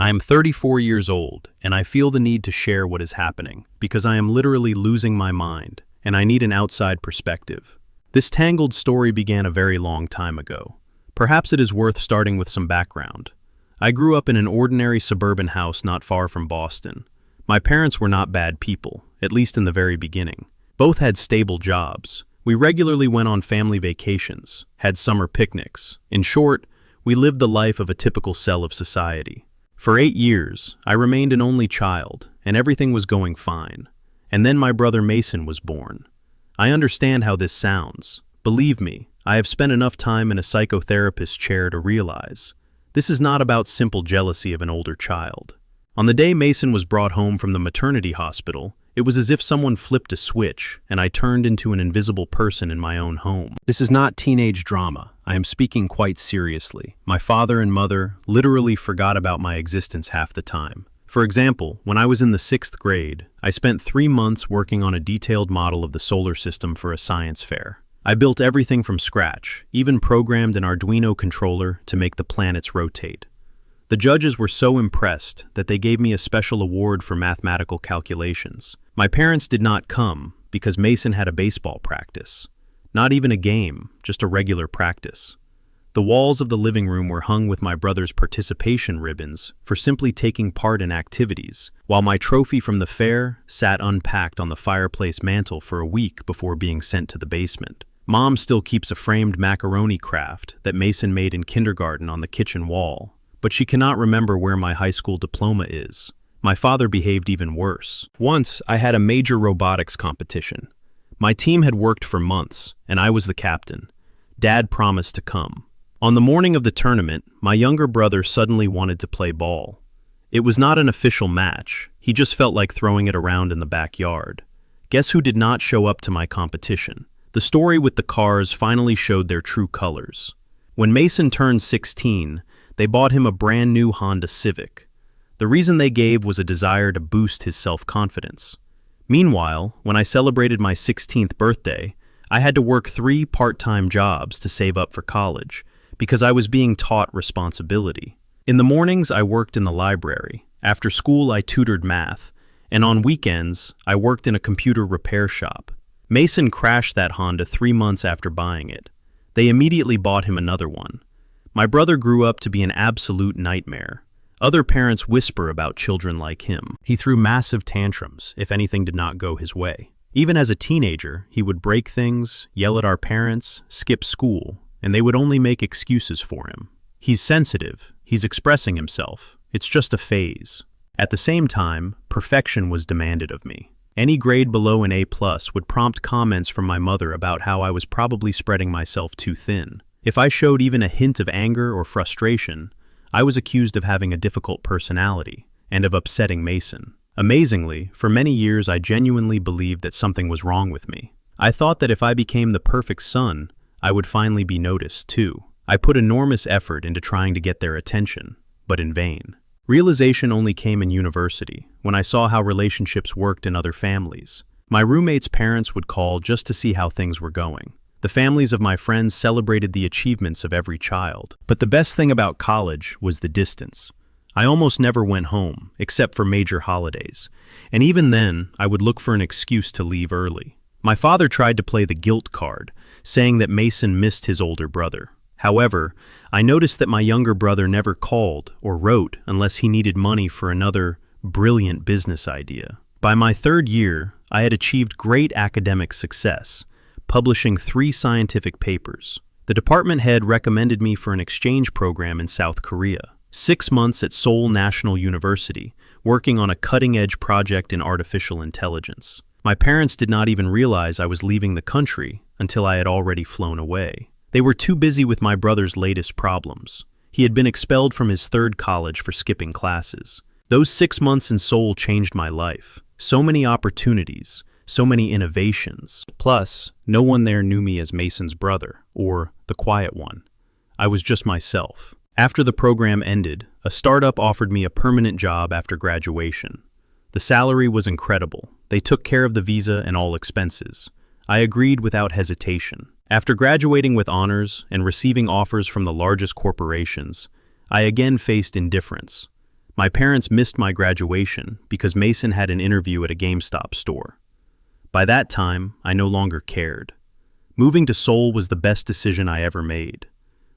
I am 34 years old, and I feel the need to share what is happening, because I am literally losing my mind, and I need an outside perspective. This tangled story began a very long time ago. Perhaps it is worth starting with some background. I grew up in an ordinary suburban house not far from Boston. My parents were not bad people, at least in the very beginning. Both had stable jobs. We regularly went on family vacations, had summer picnics. In short, we lived the life of a typical cell of society. For 8 years, I remained an only child, and everything was going fine. And then my brother Mason was born. I understand how this sounds. Believe me, I have spent enough time in a psychotherapist's chair to realize this is not about simple jealousy of an older child. On the day Mason was brought home from the maternity hospital, it was as if someone flipped a switch and I turned into an invisible person in my own home. This is not teenage drama. I am speaking quite seriously. My father and mother literally forgot about my existence half the time. For example, when I was in the 6th grade, I spent 3 months working on a detailed model of the solar system for a science fair. I built everything from scratch, even programmed an Arduino controller to make the planets rotate. The judges were so impressed that they gave me a special award for mathematical calculations. My parents did not come because Mason had a baseball practice. Not even a game, just a regular practice. The walls of the living room were hung with my brother's participation ribbons for simply taking part in activities, while my trophy from the fair sat unpacked on the fireplace mantel for a week before being sent to the basement. Mom still keeps a framed macaroni craft that Mason made in kindergarten on the kitchen wall, but she cannot remember where my high school diploma is. My father behaved even worse. Once, I had a major robotics competition. My team had worked for months, and I was the captain. Dad promised to come. On the morning of the tournament, my younger brother suddenly wanted to play ball. It was not an official match. He just felt like throwing it around in the backyard. Guess who did not show up to my competition? The story with the cars finally showed their true colors. When Mason turned 16, they bought him a brand new Honda Civic. The reason they gave was a desire to boost his self-confidence. Meanwhile, when I celebrated my 16th birthday, I had to work 3 part-time jobs to save up for college, because I was being taught responsibility. In the mornings, I worked in the library. After school, I tutored math. And on weekends, I worked in a computer repair shop. Mason crashed that Honda 3 months after buying it. They immediately bought him another one. My brother grew up to be an absolute nightmare. Other parents whisper about children like him. He threw massive tantrums if anything did not go his way. Even as a teenager, he would break things, yell at our parents, skip school, and they would only make excuses for him. He's sensitive, he's expressing himself, it's just a phase. At the same time, perfection was demanded of me. Any grade below an A+ would prompt comments from my mother about how I was probably spreading myself too thin. If I showed even a hint of anger or frustration, I was accused of having a difficult personality and of upsetting Mason. Amazingly, for many years I genuinely believed that something was wrong with me. I thought that if I became the perfect son, I would finally be noticed too. I put enormous effort into trying to get their attention, but in vain. Realization only came in university, when I saw how relationships worked in other families. My roommates' parents would call just to see how things were going. The families of my friends celebrated the achievements of every child. But the best thing about college was the distance. I almost never went home, except for major holidays. And even then, I would look for an excuse to leave early. My father tried to play the guilt card, saying that Mason missed his older brother. However, I noticed that my younger brother never called or wrote unless he needed money for another brilliant business idea. By my 3rd year, I had achieved great academic success, publishing 3 scientific papers. The department head recommended me for an exchange program in South Korea. 6 months at Seoul National University, working on a cutting-edge project in artificial intelligence. My parents did not even realize I was leaving the country until I had already flown away. They were too busy with my brother's latest problems. He had been expelled from his 3rd college for skipping classes. Those 6 months in Seoul changed my life. So many opportunities, so many innovations. Plus, no one there knew me as Mason's brother, or the quiet one. I was just myself. After the program ended, a startup offered me a permanent job after graduation. The salary was incredible. They took care of the visa and all expenses. I agreed without hesitation. After graduating with honors and receiving offers from the largest corporations, I again faced indifference. My parents missed my graduation because Mason had an interview at a GameStop store. By that time, I no longer cared. Moving to Seoul was the best decision I ever made.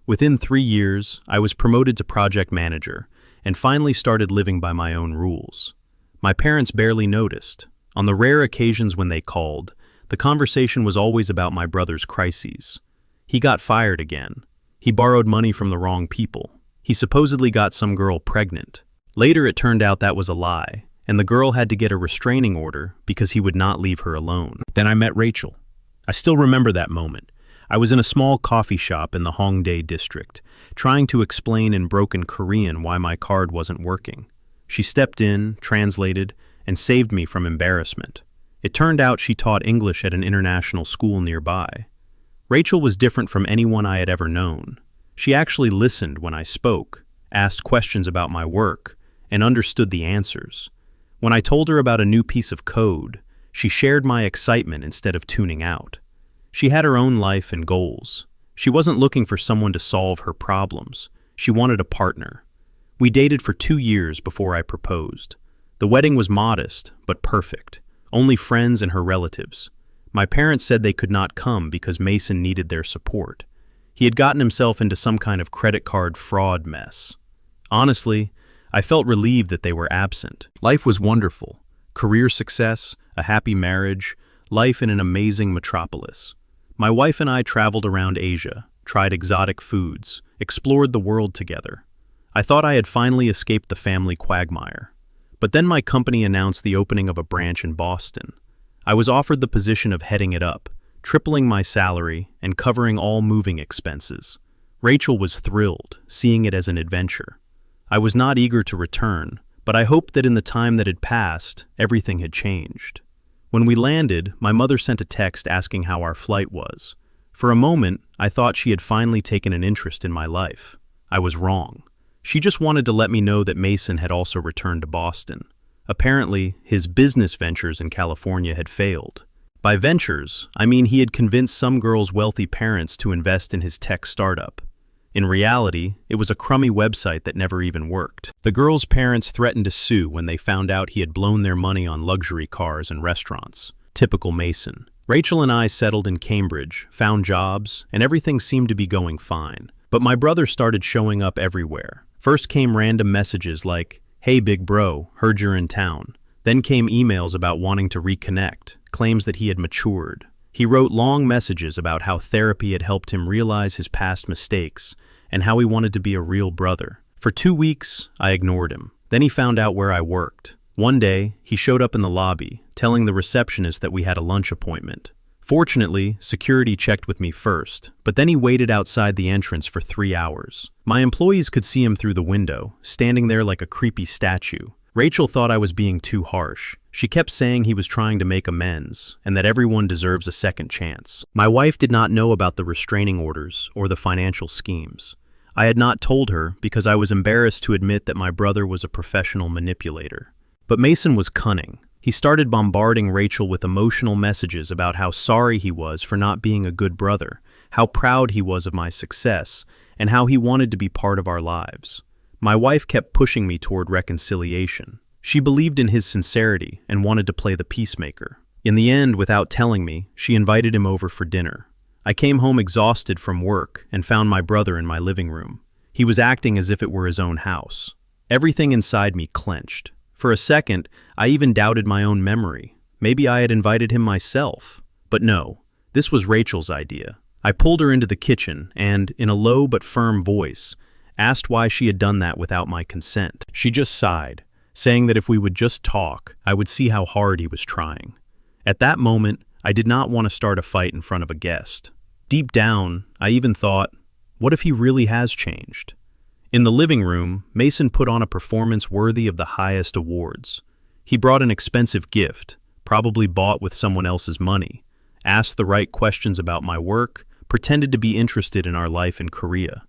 Within 3 years, I was promoted to project manager and finally started living by my own rules. My parents barely noticed. On the rare occasions when they called, the conversation was always about my brother's crises. He got fired again. He borrowed money from the wrong people. He supposedly got some girl pregnant. Later it turned out that was a lie, and the girl had to get a restraining order because he would not leave her alone. Then I met Rachel. I still remember that moment. I was in a small coffee shop in the Hongdae district, trying to explain in broken Korean why my card wasn't working. She stepped in, translated, and saved me from embarrassment. It turned out she taught English at an international school nearby. Rachel was different from anyone I had ever known. She actually listened when I spoke, asked questions about my work, and understood the answers. When I told her about a new piece of code, she shared my excitement instead of tuning out. She had her own life and goals. She wasn't looking for someone to solve her problems. She wanted a partner. We dated for 2 years before I proposed. The wedding was modest, but perfect. Only friends and her relatives. My parents said they could not come because Mason needed their support. He had gotten himself into some kind of credit card fraud mess. Honestly, I felt relieved that they were absent. Life was wonderful. Career success, a happy marriage, life in an amazing metropolis. My wife and I traveled around Asia, tried exotic foods, explored the world together. I thought I had finally escaped the family quagmire. But then my company announced the opening of a branch in Boston. I was offered the position of heading it up, tripling my salary and covering all moving expenses. Rachel was thrilled, seeing it as an adventure. I was not eager to return, but I hoped that in the time that had passed, everything had changed. When we landed, my mother sent a text asking how our flight was. For a moment, I thought she had finally taken an interest in my life. I was wrong. She just wanted to let me know that Mason had also returned to Boston. Apparently, his business ventures in California had failed. By ventures, I mean he had convinced some girl's wealthy parents to invest in his tech startup. In reality, it was a crummy website that never even worked. The girl's parents threatened to sue when they found out he had blown their money on luxury cars and restaurants. Typical Mason. Rachel and I settled in Cambridge, found jobs, and everything seemed to be going fine. But my brother started showing up everywhere. First came random messages like, "Hey big bro, heard you're in town." Then came emails about wanting to reconnect, claims that he had matured. He wrote long messages about how therapy had helped him realize his past mistakes and how he wanted to be a real brother. For 2 weeks, I ignored him. Then he found out where I worked. One day, he showed up in the lobby, telling the receptionist that we had a lunch appointment. Fortunately, security checked with me first, but then he waited outside the entrance for 3 hours. My employees could see him through the window, standing there like a creepy statue. Rachel thought I was being too harsh. She kept saying he was trying to make amends and that everyone deserves a second chance. My wife did not know about the restraining orders or the financial schemes. I had not told her because I was embarrassed to admit that my brother was a professional manipulator. But Mason was cunning. He started bombarding Rachel with emotional messages about how sorry he was for not being a good brother, how proud he was of my success, and how he wanted to be part of our lives. My wife kept pushing me toward reconciliation. She believed in his sincerity and wanted to play the peacemaker. In the end, without telling me, she invited him over for dinner. I came home exhausted from work and found my brother in my living room. He was acting as if it were his own house. Everything inside me clenched. For a second, I even doubted my own memory. Maybe I had invited him myself. But no, this was Rachel's idea. I pulled her into the kitchen and, in a low but firm voice, asked why she had done that without my consent. She just sighed, saying that if we would just talk, I would see how hard he was trying. At that moment, I did not want to start a fight in front of a guest. Deep down, I even thought, what if he really has changed? In the living room, Mason put on a performance worthy of the highest awards. He brought an expensive gift, probably bought with someone else's money, asked the right questions about my work, pretended to be interested in our life in Korea.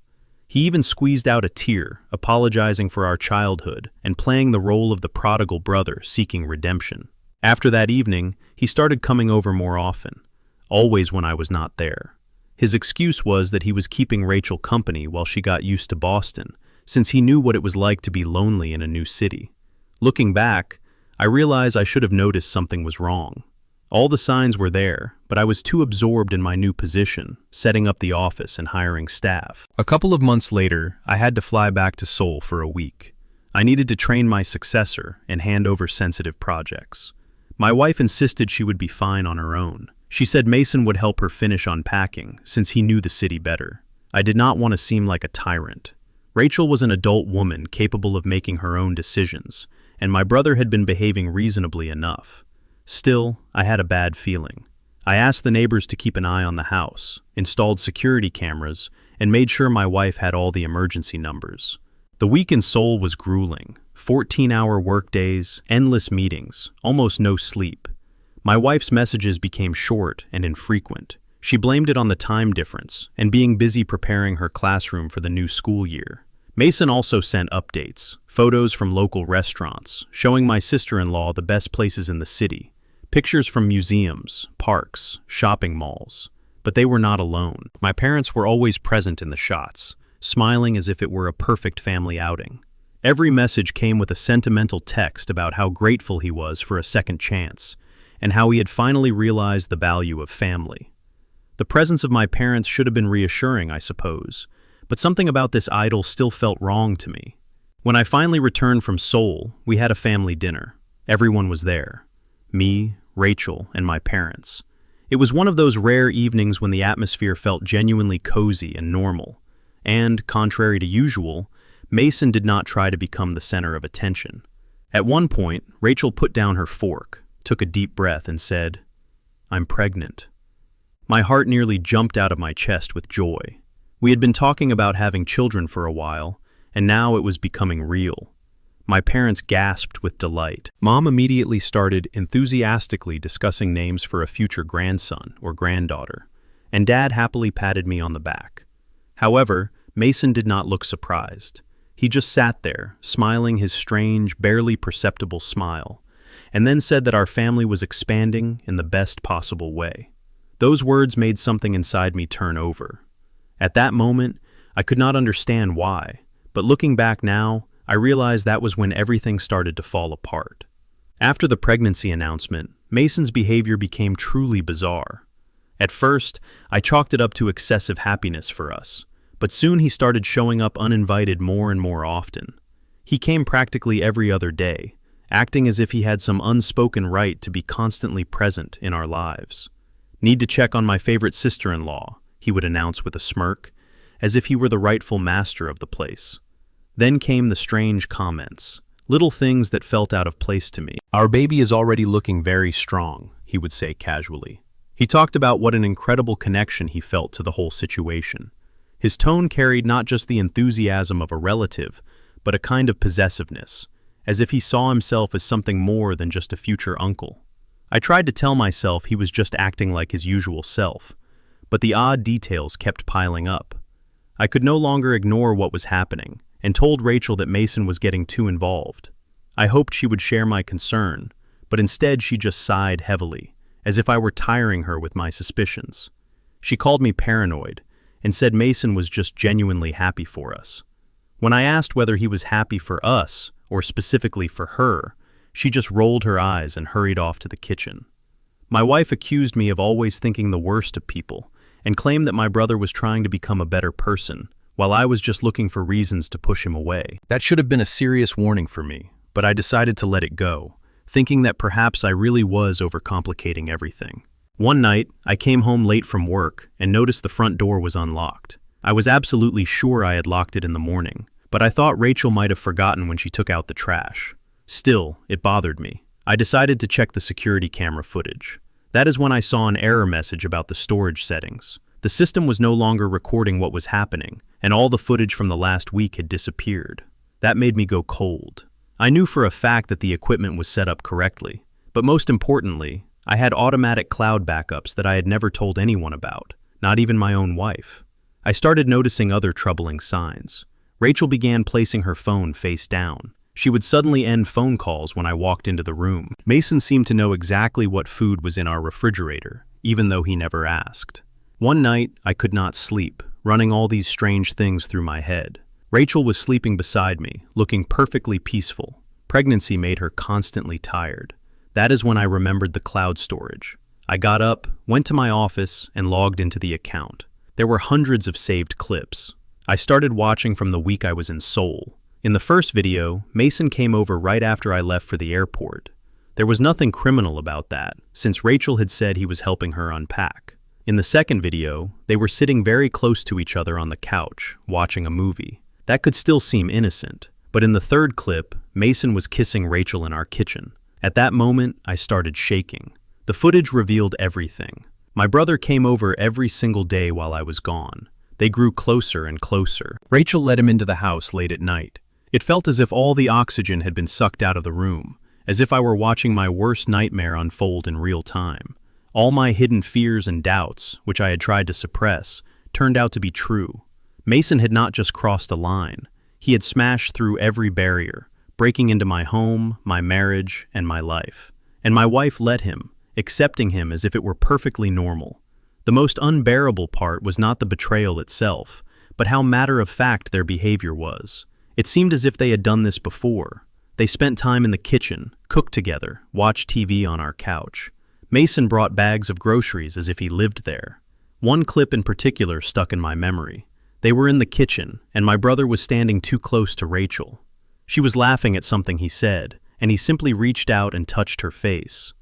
He even squeezed out a tear, apologizing for our childhood and playing the role of the prodigal brother seeking redemption. After that evening, he started coming over more often, always when I was not there. His excuse was that he was keeping Rachel company while she got used to Boston, since he knew what it was like to be lonely in a new city. Looking back, I realize I should have noticed something was wrong. All the signs were there, but I was too absorbed in my new position, setting up the office and hiring staff. A couple of months later, I had to fly back to Seoul for a week. I needed to train my successor and hand over sensitive projects. My wife insisted she would be fine on her own. She said Mason would help her finish unpacking, since he knew the city better. I did not want to seem like a tyrant. Rachel was an adult woman capable of making her own decisions, and my brother had been behaving reasonably enough. Still, I had a bad feeling. I asked the neighbors to keep an eye on the house, installed security cameras, and made sure my wife had all the emergency numbers. The week in Seoul was grueling. 14-hour workdays, endless meetings, almost no sleep. My wife's messages became short and infrequent. She blamed it on the time difference and being busy preparing her classroom for the new school year. Mason also sent updates, photos from local restaurants, showing my sister-in-law the best places in the city, pictures from museums, parks, shopping malls. But they were not alone. My parents were always present in the shots, smiling as if it were a perfect family outing. Every message came with a sentimental text about how grateful he was for a second chance, and how he had finally realized the value of family. The presence of my parents should have been reassuring, I suppose, but something about this idol still felt wrong to me. When I finally returned from Seoul, we had a family dinner. Everyone was there. Me, Rachel, and my parents. It was one of those rare evenings when the atmosphere felt genuinely cozy and normal. And, contrary to usual, Mason did not try to become the center of attention. At one point, Rachel put down her fork, took a deep breath, and said, "I'm pregnant." My heart nearly jumped out of my chest with joy. We had been talking about having children for a while, and now it was becoming real. My parents gasped with delight. Mom immediately started enthusiastically discussing names for a future grandson or granddaughter, and Dad happily patted me on the back. However, Mason did not look surprised. He just sat there, smiling his strange, barely perceptible smile, and then said that our family was expanding in the best possible way. Those words made something inside me turn over. At that moment, I could not understand why, but looking back now, I realized that was when everything started to fall apart. After the pregnancy announcement, Mason's behavior became truly bizarre. At first, I chalked it up to excessive happiness for us, but soon he started showing up uninvited more and more often. He came practically every other day, acting as if he had some unspoken right to be constantly present in our lives. "Need to check on my favorite sister-in-law," he would announce with a smirk, as if he were the rightful master of the place. Then came the strange comments, little things that felt out of place to me. "Our baby is already looking very strong," he would say casually. He talked about what an incredible connection he felt to the whole situation. His tone carried not just the enthusiasm of a relative, but a kind of possessiveness, as if he saw himself as something more than just a future uncle. I tried to tell myself he was just acting like his usual self, but the odd details kept piling up. I could no longer ignore what was happening, and told Rachel that Mason was getting too involved. I hoped she would share my concern, but instead she just sighed heavily, as if I were tiring her with my suspicions. She called me paranoid, and said Mason was just genuinely happy for us. When I asked whether he was happy for us, or specifically for her, she just rolled her eyes and hurried off to the kitchen. My wife accused me of always thinking the worst of people, and claimed that my brother was trying to become a better person, while I was just looking for reasons to push him away. That should have been a serious warning for me, but I decided to let it go, thinking that perhaps I really was overcomplicating everything. One night, I came home late from work and noticed the front door was unlocked. I was absolutely sure I had locked it in the morning, but I thought Rachel might have forgotten when she took out the trash. Still, it bothered me. I decided to check the security camera footage. That is when I saw an error message about the storage settings. The system was no longer recording what was happening, and all the footage from the last week had disappeared. That made me go cold. I knew for a fact that the equipment was set up correctly, but most importantly, I had automatic cloud backups that I had never told anyone about, not even my own wife. I started noticing other troubling signs. Rachel began placing her phone face down. She would suddenly end phone calls when I walked into the room. Mason seemed to know exactly what food was in our refrigerator, even though he never asked. One night, I could not sleep, running all these strange things through my head. Rachel was sleeping beside me, looking perfectly peaceful. Pregnancy made her constantly tired. That is when I remembered the cloud storage. I got up, went to my office, and logged into the account. There were hundreds of saved clips. I started watching from the week I was in Seoul. In the first video, Mason came over right after I left for the airport. There was nothing criminal about that, since Rachel had said he was helping her unpack. In the second video, they were sitting very close to each other on the couch, watching a movie. That could still seem innocent, but in the third clip, Mason was kissing Rachel in our kitchen. At that moment, I started shaking. The footage revealed everything. My brother came over every single day while I was gone. They grew closer and closer. Rachel let him into the house late at night. It felt as if all the oxygen had been sucked out of the room, as if I were watching my worst nightmare unfold in real time. All my hidden fears and doubts, which I had tried to suppress, turned out to be true. Mason had not just crossed a line. He had smashed through every barrier, breaking into my home, my marriage, and my life. And my wife let him, accepting him as if it were perfectly normal. The most unbearable part was not the betrayal itself, but how matter-of-fact their behavior was. It seemed as if they had done this before. They spent time in the kitchen, cooked together, watched TV on our couch. Mason brought bags of groceries as if he lived there. One clip in particular stuck in my memory. They were in the kitchen, and my brother was standing too close to Rachel. She was laughing at something he said, and he simply reached out and touched her face.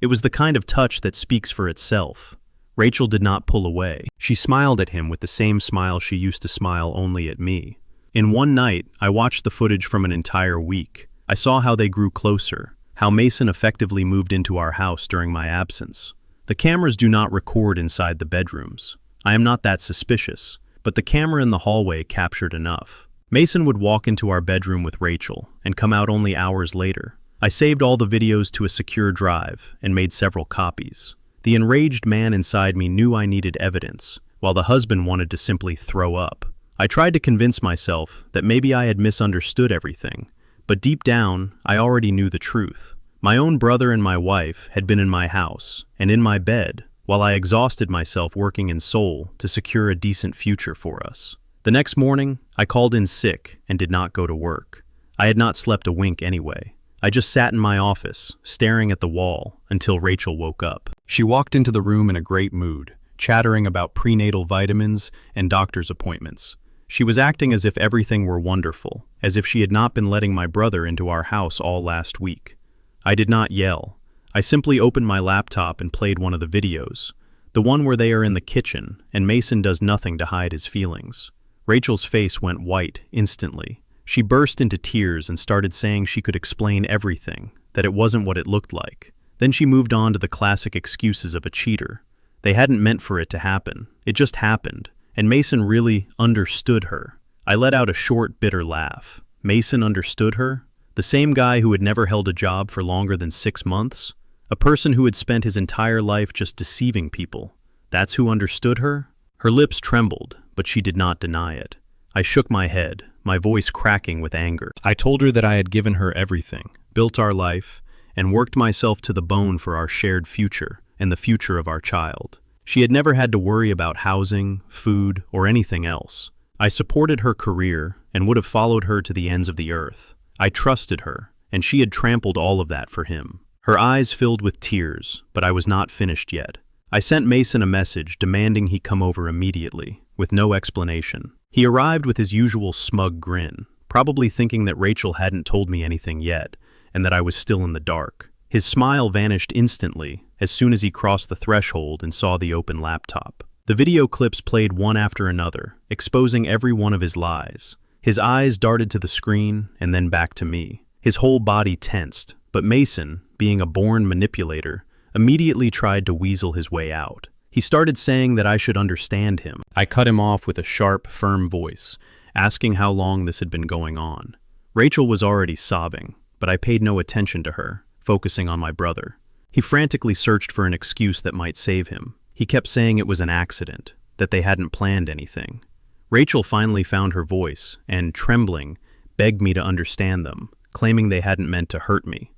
It was the kind of touch that speaks for itself. Rachel did not pull away. She smiled at him with the same smile she used to smile only at me. In one night, I watched the footage from an entire week. I saw how they grew closer, how Mason effectively moved into our house during my absence. The cameras do not record inside the bedrooms. I am not that suspicious, but the camera in the hallway captured enough. Mason would walk into our bedroom with Rachel and come out only hours later. I saved all the videos to a secure drive and made several copies. The enraged man inside me knew I needed evidence, while the husband wanted to simply throw up. I tried to convince myself that maybe I had misunderstood everything, but deep down, I already knew the truth. My own brother and my wife had been in my house and in my bed while I exhausted myself working in Seoul to secure a decent future for us. The next morning, I called in sick and did not go to work. I had not slept a wink anyway. I just sat in my office, staring at the wall, until Rachel woke up. She walked into the room in a great mood, chattering about prenatal vitamins and doctor's appointments. She was acting as if everything were wonderful, as if she had not been letting my brother into our house all last week. I did not yell. I simply opened my laptop and played one of the videos, the one where they are in the kitchen and Mason does nothing to hide his feelings. Rachel's face went white instantly. She burst into tears and started saying she could explain everything, that it wasn't what it looked like. Then she moved on to the classic excuses of a cheater. They hadn't meant for it to happen. It just happened, and Mason really understood her. I let out a short, bitter laugh. Mason understood her? The same guy who had never held a job for longer than 6 months? A person who had spent his entire life just deceiving people. That's who understood her? Her lips trembled, but she did not deny it. I shook my head, my voice cracking with anger. I told her that I had given her everything, built our life, and worked myself to the bone for our shared future and the future of our child. She had never had to worry about housing, food, or anything else. I supported her career and would have followed her to the ends of the earth. I trusted her, and she had trampled all of that for him. Her eyes filled with tears, but I was not finished yet. I sent Mason a message demanding he come over immediately, with no explanation. He arrived with his usual smug grin, probably thinking that Rachel hadn't told me anything yet, and that I was still in the dark. His smile vanished instantly as soon as he crossed the threshold and saw the open laptop. The video clips played one after another, exposing every one of his lies. His eyes darted to the screen and then back to me. His whole body tensed, but Mason, being a born manipulator, immediately tried to weasel his way out. He started saying that I should understand him. I cut him off with a sharp, firm voice, asking how long this had been going on. Rachel was already sobbing, but I paid no attention to her, focusing on my brother. He frantically searched for an excuse that might save him. He kept saying it was an accident, that they hadn't planned anything. Rachel finally found her voice and, trembling, begged me to understand them, claiming they hadn't meant to hurt me.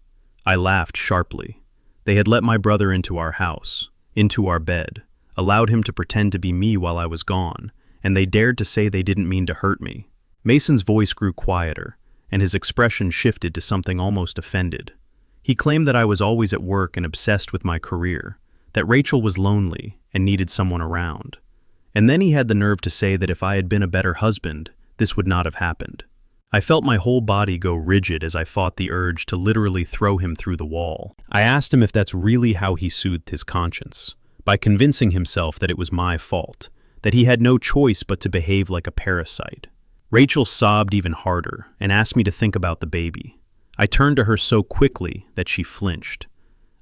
I laughed sharply. They had let my brother into our house, into our bed, allowed him to pretend to be me while I was gone, and they dared to say they didn't mean to hurt me. Mason's voice grew quieter, and his expression shifted to something almost offended. He claimed that I was always at work and obsessed with my career, that Rachel was lonely and needed someone around. And then he had the nerve to say that if I had been a better husband, this would not have happened. I felt my whole body go rigid as I fought the urge to literally throw him through the wall. I asked him if that's really how he soothed his conscience, by convincing himself that it was my fault, that he had no choice but to behave like a parasite. Rachel sobbed even harder and asked me to think about the baby. I turned to her so quickly that she flinched.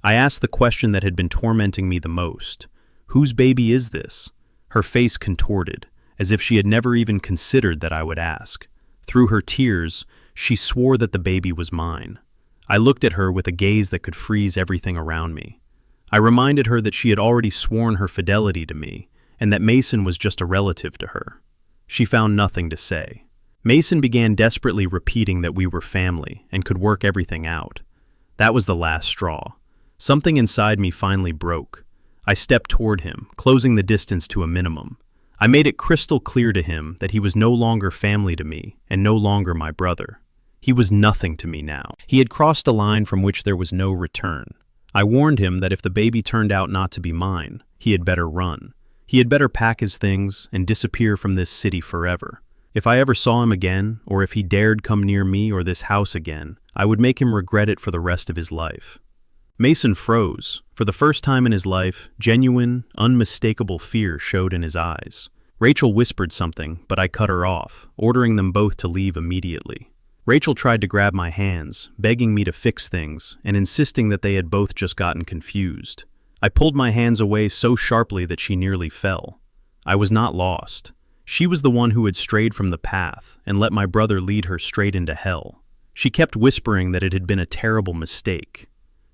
I asked the question that had been tormenting me the most. Whose baby is this? Her face contorted, as if she had never even considered that I would ask. Through her tears, she swore that the baby was mine. I looked at her with a gaze that could freeze everything around me. I reminded her that she had already sworn her fidelity to me, and that Mason was just a relative to her. She found nothing to say. Mason began desperately repeating that we were family and could work everything out. That was the last straw. Something inside me finally broke. I stepped toward him, closing the distance to a minimum. I made it crystal clear to him that he was no longer family to me and no longer my brother. He was nothing to me now. He had crossed a line from which there was no return. I warned him that if the baby turned out not to be mine, he had better run. He had better pack his things and disappear from this city forever. If I ever saw him again, or if he dared come near me or this house again, I would make him regret it for the rest of his life. Mason froze. For the first time in his life, genuine, unmistakable fear showed in his eyes. Rachel whispered something, but I cut her off, ordering them both to leave immediately. Rachel tried to grab my hands, begging me to fix things, and insisting that they had both just gotten confused. I pulled my hands away so sharply that she nearly fell. I was not lost. She was the one who had strayed from the path and let my brother lead her straight into hell. She kept whispering that it had been a terrible mistake.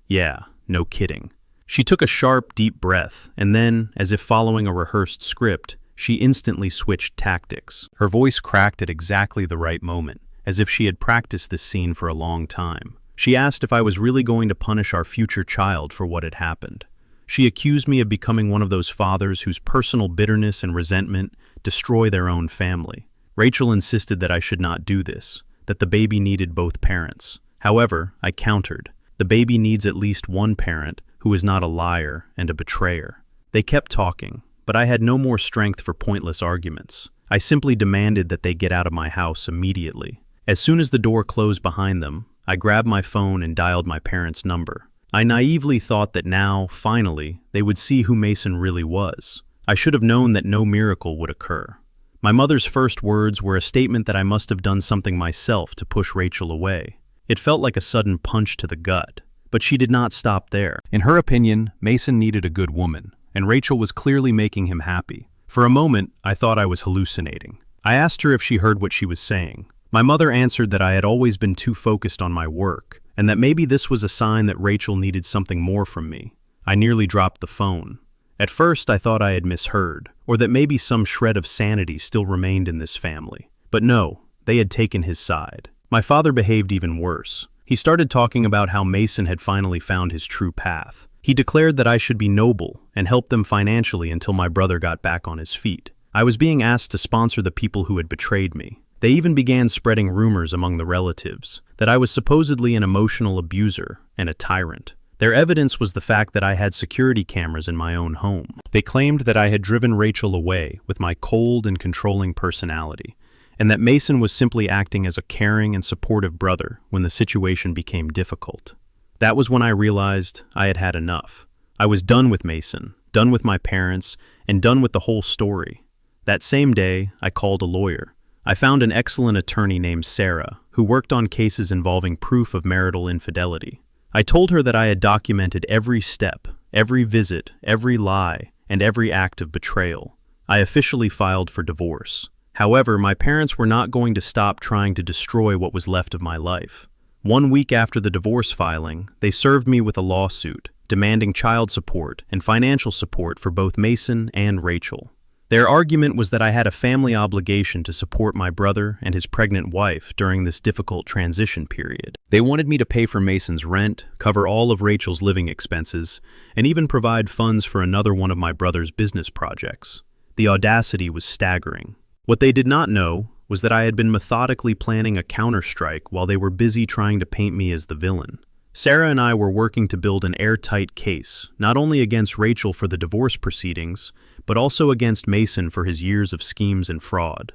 Yeah, no kidding. She took a sharp, deep breath, and then, as if following a rehearsed script, she instantly switched tactics. Her voice cracked at exactly the right moment, as if she had practiced this scene for a long time. She asked if I was really going to punish our future child for what had happened. She accused me of becoming one of those fathers whose personal bitterness and resentment destroy their own family. Rachel insisted that I should not do this, that the baby needed both parents. However, I countered. The baby needs at least one parent who is not a liar and a betrayer. They kept talking, but I had no more strength for pointless arguments. I simply demanded that they get out of my house immediately. As soon as the door closed behind them, I grabbed my phone and dialed my parents' number. I naively thought that now, finally, they would see who Mason really was. I should have known that no miracle would occur. My mother's first words were a statement that I must have done something myself to push Rachel away. It felt like a sudden punch to the gut, but she did not stop there. In her opinion, Mason needed a good woman, and Rachel was clearly making him happy. For a moment, I thought I was hallucinating. I asked her if she heard what she was saying. My mother answered that I had always been too focused on my work, and that maybe this was a sign that Rachel needed something more from me. I nearly dropped the phone. At first, I thought I had misheard, or that maybe some shred of sanity still remained in this family. But no, they had taken his side. My father behaved even worse. He started talking about how Mason had finally found his true path. He declared that I should be noble and help them financially until my brother got back on his feet. I was being asked to sponsor the people who had betrayed me. They even began spreading rumors among the relatives that I was supposedly an emotional abuser and a tyrant. Their evidence was the fact that I had security cameras in my own home. They claimed that I had driven Rachel away with my cold and controlling personality, and that Mason was simply acting as a caring and supportive brother when the situation became difficult. That was when I realized I had had enough. I was done with Mason, done with my parents, and done with the whole story. That same day, I called a lawyer. I found an excellent attorney named Sarah, who worked on cases involving proof of marital infidelity. I told her that I had documented every step, every visit, every lie, and every act of betrayal. I officially filed for divorce. However, my parents were not going to stop trying to destroy what was left of my life. 1 week after the divorce filing, they served me with a lawsuit, demanding child support and financial support for both Mason and Rachel. Their argument was that I had a family obligation to support my brother and his pregnant wife during this difficult transition period. They wanted me to pay for Mason's rent, cover all of Rachel's living expenses, and even provide funds for another one of my brother's business projects. The audacity was staggering. What they did not know was that I had been methodically planning a counterstrike while they were busy trying to paint me as the villain. Sarah and I were working to build an airtight case, not only against Rachel for the divorce proceedings, but also against Mason for his years of schemes and fraud.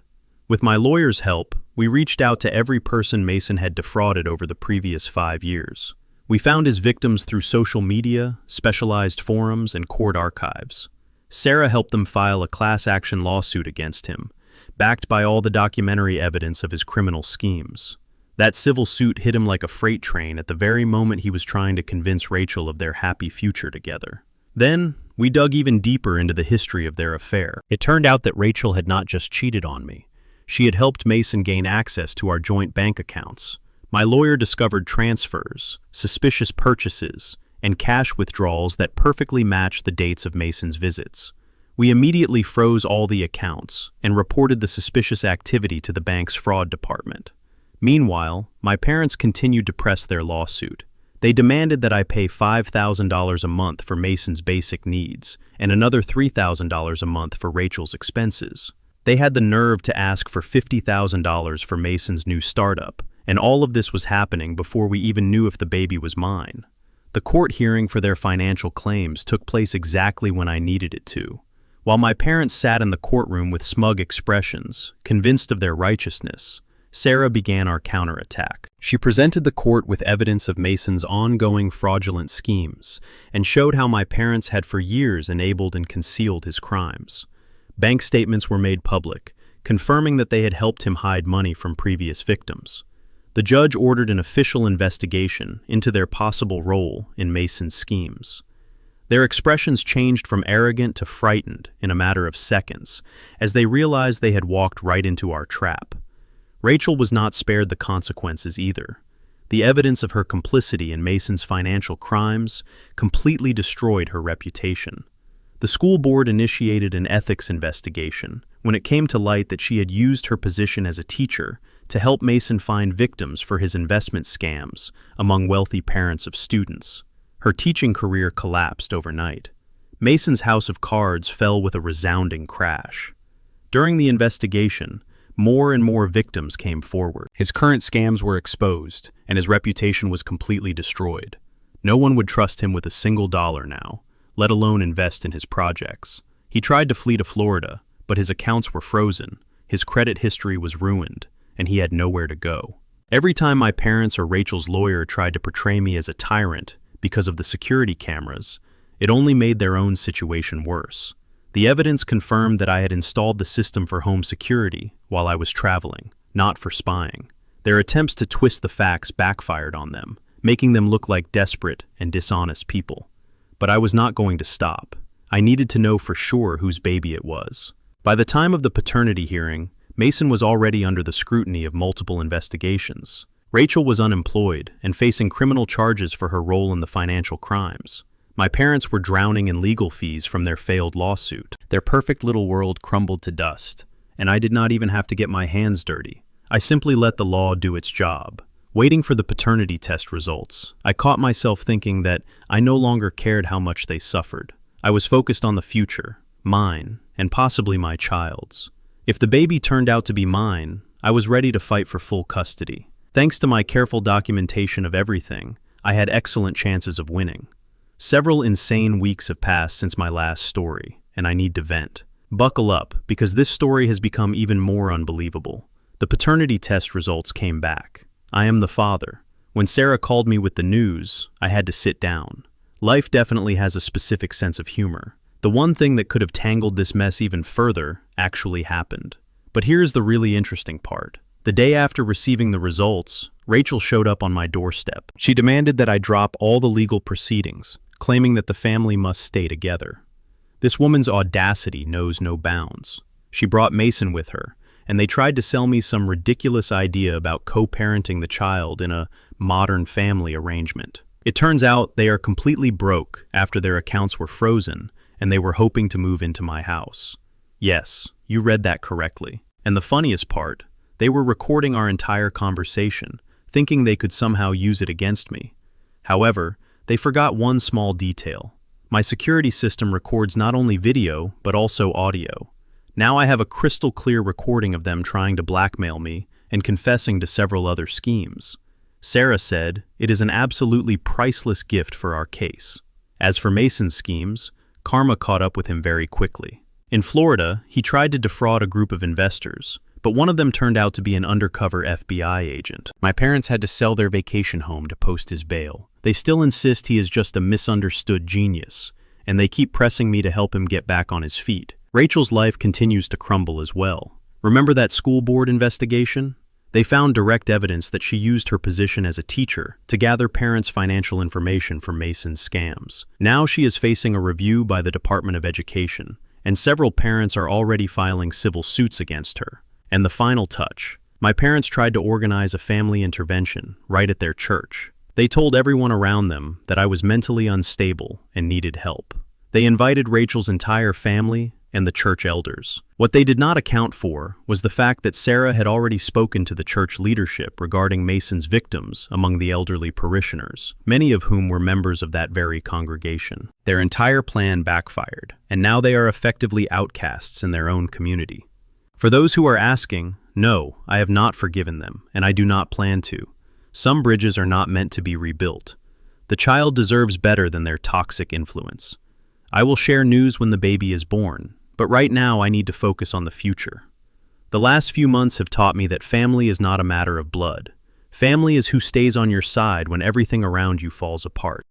With my lawyer's help, we reached out to every person Mason had defrauded over the previous 5 years. We found his victims through social media, specialized forums, and court archives. Sarah helped them file a class action lawsuit against him, backed by all the documentary evidence of his criminal schemes. That civil suit hit him like a freight train at the very moment he was trying to convince Rachel of their happy future together. Then, we dug even deeper into the history of their affair. It turned out that Rachel had not just cheated on me. She had helped Mason gain access to our joint bank accounts. My lawyer discovered transfers, suspicious purchases, and cash withdrawals that perfectly matched the dates of Mason's visits. We immediately froze all the accounts and reported the suspicious activity to the bank's fraud department. Meanwhile, my parents continued to press their lawsuit. They demanded that I pay $5,000 a month for Mason's basic needs and another $3,000 a month for Rachel's expenses. They had the nerve to ask for $50,000 for Mason's new startup, and all of this was happening before we even knew if the baby was mine. The court hearing for their financial claims took place exactly when I needed it to. While my parents sat in the courtroom with smug expressions, convinced of their righteousness, Sarah began our counterattack. She presented the court with evidence of Mason's ongoing fraudulent schemes and showed how my parents had for years enabled and concealed his crimes. Bank statements were made public, confirming that they had helped him hide money from previous victims. The judge ordered an official investigation into their possible role in Mason's schemes. Their expressions changed from arrogant to frightened in a matter of seconds, as they realized they had walked right into our trap. Rachel was not spared the consequences either. The evidence of her complicity in Mason's financial crimes completely destroyed her reputation. The school board initiated an ethics investigation when it came to light that she had used her position as a teacher to help Mason find victims for his investment scams among wealthy parents of students. Her teaching career collapsed overnight. Mason's house of cards fell with a resounding crash. During the investigation, more and more victims came forward. His current scams were exposed, and his reputation was completely destroyed. No one would trust him with a single dollar now, let alone invest in his projects. He tried to flee to Florida, but his accounts were frozen, his credit history was ruined, and he had nowhere to go. Every time my parents or Rachel's lawyer tried to portray me as a tyrant because of the security cameras, it only made their own situation worse. The evidence confirmed that I had installed the system for home security while I was traveling, not for spying. Their attempts to twist the facts backfired on them, making them look like desperate and dishonest people. But I was not going to stop. I needed to know for sure whose baby it was. By the time of the paternity hearing, Mason was already under the scrutiny of multiple investigations. Rachel was unemployed and facing criminal charges for her role in the financial crimes. My parents were drowning in legal fees from their failed lawsuit. Their perfect little world crumbled to dust, and I did not even have to get my hands dirty. I simply let the law do its job. Waiting for the paternity test results, I caught myself thinking that I no longer cared how much they suffered. I was focused on the future, mine, and possibly my child's. If the baby turned out to be mine, I was ready to fight for full custody. Thanks to my careful documentation of everything, I had excellent chances of winning. Several insane weeks have passed since my last story, and I need to vent. Buckle up, because this story has become even more unbelievable. The paternity test results came back. I am the father. When Sarah called me with the news, I had to sit down. Life definitely has a specific sense of humor. The one thing that could have tangled this mess even further actually happened. But here's the really interesting part. The day after receiving the results, Rachel showed up on my doorstep. She demanded that I drop all the legal proceedings, claiming that the family must stay together. This woman's audacity knows no bounds. She brought Mason with her, and they tried to sell me some ridiculous idea about co-parenting the child in a modern family arrangement. It turns out they are completely broke after their accounts were frozen, and they were hoping to move into my house. Yes, you read that correctly. And the funniest part, they were recording our entire conversation, thinking they could somehow use it against me. However, they forgot one small detail. My security system records not only video, but also audio. Now I have a crystal clear recording of them trying to blackmail me and confessing to several other schemes. Sarah said, "It is an absolutely priceless gift for our case." As for Mason's schemes, karma caught up with him very quickly. In Florida, he tried to defraud a group of investors, but one of them turned out to be an undercover FBI agent. My parents had to sell their vacation home to post his bail. They still insist he is just a misunderstood genius, and they keep pressing me to help him get back on his feet. Rachel's life continues to crumble as well. Remember that school board investigation? They found direct evidence that she used her position as a teacher to gather parents' financial information for Mason's scams. Now she is facing a review by the Department of Education, and several parents are already filing civil suits against her. And the final touch. My parents tried to organize a family intervention right at their church. They told everyone around them that I was mentally unstable and needed help. They invited Rachel's entire family and the church elders. What they did not account for was the fact that Sarah had already spoken to the church leadership regarding Mason's victims among the elderly parishioners, many of whom were members of that very congregation. Their entire plan backfired, and now they are effectively outcasts in their own community. For those who are asking, no, I have not forgiven them, and I do not plan to. Some bridges are not meant to be rebuilt. The child deserves better than their toxic influence. I will share news when the baby is born, but right now I need to focus on the future. The last few months have taught me that family is not a matter of blood. Family is who stays on your side when everything around you falls apart.